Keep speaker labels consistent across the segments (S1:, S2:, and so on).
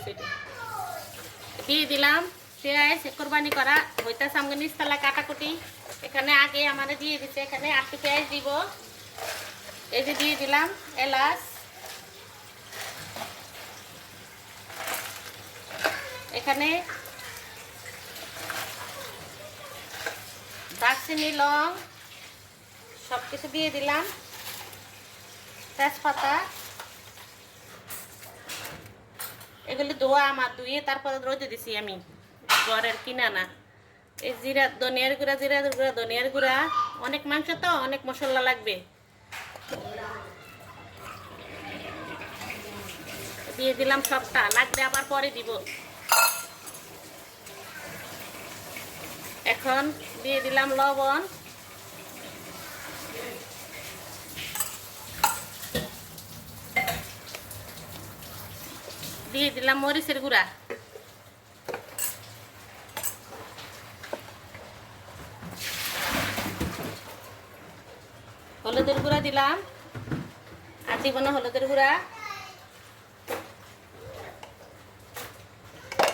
S1: দিছে দিয়ে দিলাম পেঁয়াজ কোরবানি করা হইতাছে আমাকে নিচতলা কাটাকুটি এখানে আগে আমারে দিয়ে দিচ্ছে এখানে আটটু পেঁয়াজ দিব এই যে দিয়ে দিলাম এলাচ এখানে দারচিনি লং সব কিছু দিয়ে দিলাম তেজপাতা এগুলি ধোয়া আমার ধুয়ে তারপরে রোদে দিছি আমি ঘরের কিনা না এই জিরা ধনিয়ার গুঁড়া ধনিয়ার গুঁড়া অনেক মাংস তো অনেক মশলা লাগবে দিয়ে দিলাম সবটা লাগলে আবার পরে দিব এখন দিয়ে দিলাম লবণ দিয়ে দিলাম মরিচের গুঁড়া হলুদের গুঁড়া দিলাম আর দিব না হলুদের গুঁড়া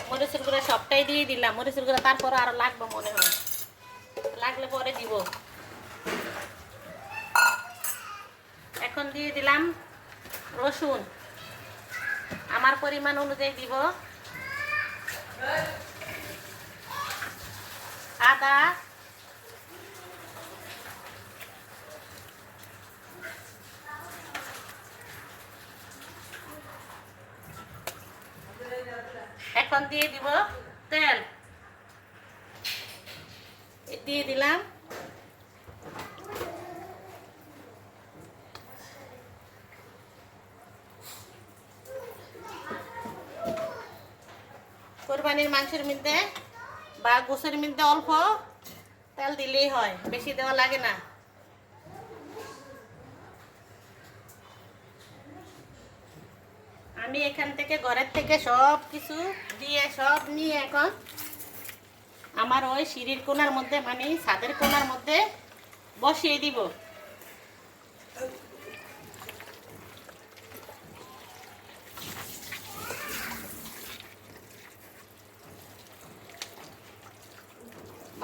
S1: মরিচের গুঁড়া সবটাই দিয়ে দিলাম মরিচের গুঁড়া তারপর আরো লাগবে মনে হয় লাগলে পরে দিব এখন দিয়ে দিলাম রসুন আমার পরিমাণ অনুযায়ী দিব আদা এখন দিয়ে দিব তেল দিয়ে দিলাম কোরবানির মাংসের মধ্যে বা গোশের মধ্যে অল্প তেল দিলেই হয় বেশি দেওয়া লাগে না আমি এখান থেকে ঘরের থেকে সব কিছু দিয়ে সব নিয়ে এখন আমার ওই সিঁড়ির কোণার মধ্যে মানে ছাদের কোণার মধ্যে বসিয়ে দিব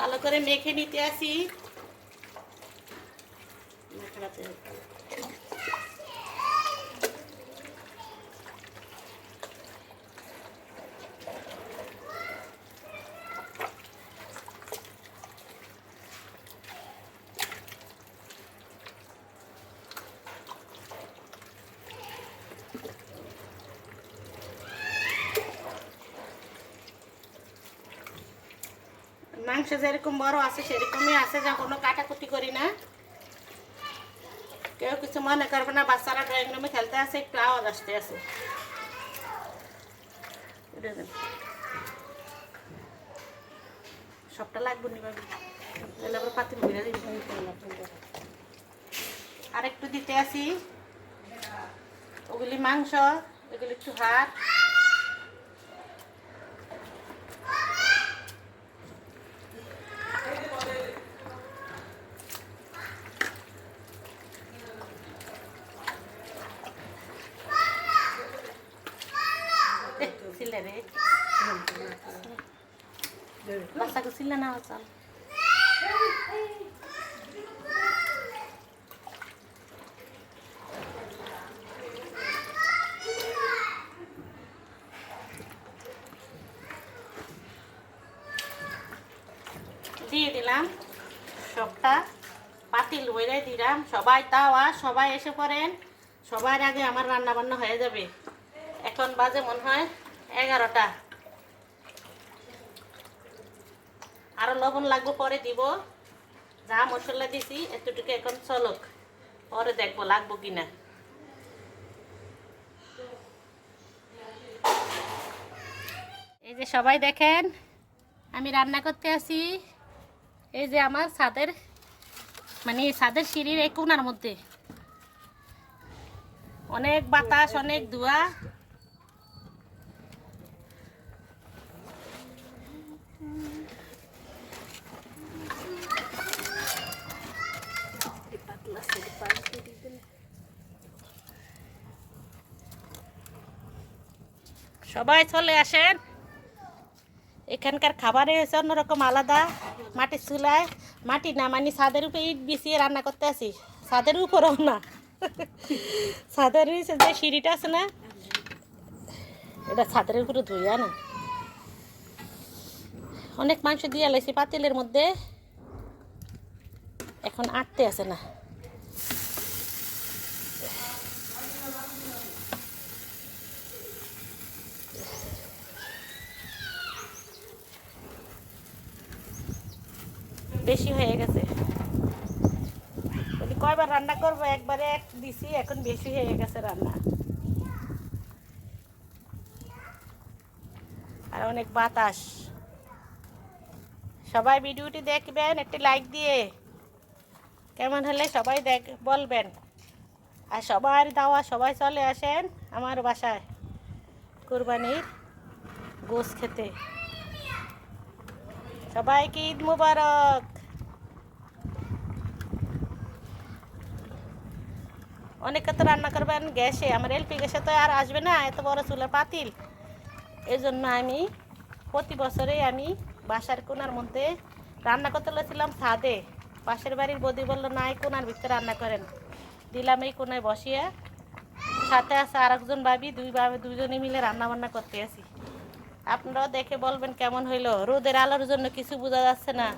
S1: ভালো করে মেখে নিতে আসি মাংস যেরকম বড় আছে সেরকমই আছে যা কোনো কাটাকুটি করি না কেউ কিছু মনে করবে না বাচ্চারা ড্রয়িং রুমে খেলতে আছে একটু আওয়াজ আসতে আছে সবটা লাগবে নি বাবু তাহলে আবার পাতিল ঘুরে দিবি আর একটু দিতে আসি ওগুলি মাংস এগুলি একটু হাত বাচ্চাকে ছিল না চাল দিয়ে দিলাম সবটা পাতিল বইরাই দিলাম সবাই তাওয়া সবাই এসে পড়েন সবার আগে আমার রান্না বান্না হয়ে যাবে এখন বাজে মনে হয় 11টা আরো লবণ লাগবে পরে দিব যা মশলা দিছি এতটুকু এখন চলক পরে দেখবো লাগবো কিনা এই যে সবাই দেখেন আমি রান্না করতে আসি এই যে আমার ছাদের মানে ছাদের সিঁড়ির এই কোণার মধ্যে অনেক বাতাস অনেক ধোঁয়া সবাই চলে আসেন। এখানকার খাবারে হয়েছে অন্যরকম আলাদা। মাটির চুলায়, মাটি না মানে ছাদের উপরে ইট বিছিয়ে রান্না করতে আসি। ছাদের উপরেও না, ছাদের হয়েছে যে সিঁড়িটা আছে না, এটা ছাদের উপরে ধুইয়া না। অনেক মাংস দিয়ে লাইছি পাতিলের মধ্যে, এখন আটতে আছে না। বেশি হয়ে গেছে, বলি কয়বার রান্না করবো, একবারে এক দিছি, এখন বেশি হয়ে গেছে রান্না। আর অনেক বাতাস। সবাই ভিডিওটি দেখবেন একটি লাইক দিয়ে, কেমন হলে সবাই বলবেন। আর সবার দাওয়া, সবাই চলে আসেন আমার বাসায় কুরবানির গোশ খেতে। সবাইকে ঈদ মুবারক। অনেকে তো রান্না করবেন গ্যাসে, আমার এলপি গ্যাসে তো আর আসবে না, এত বড় চুলা পাতিল। এই জন্য আমি প্রতি বছরেই আমি বাসার কোনার মধ্যে রান্না করতে বলেছিলাম ছাদে। পাশের বাড়ির বৌদি বললো না, এই কোনার ভিতরে রান্না করেন। দিলাম এই কোনায় বসিয়ে, সাথে আছে আর একজন ভাবি, দুজনে মিলে রান্না বান্না করতে আসি। আপনারাও দেখে বলবেন কেমন হইলো। রোদের আলোর জন্য কিছু বোঝা যাচ্ছে না।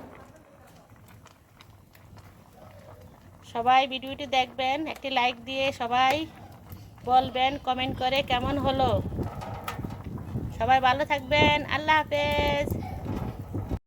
S1: সবাই ভিডিওটি দেখবেন, একটি লাইক দিয়ে সবাই বলবেন কমেন্ট করে কেমন হলো। সবাই ভালো থাকবেন, আল্লাহ হাফেজ।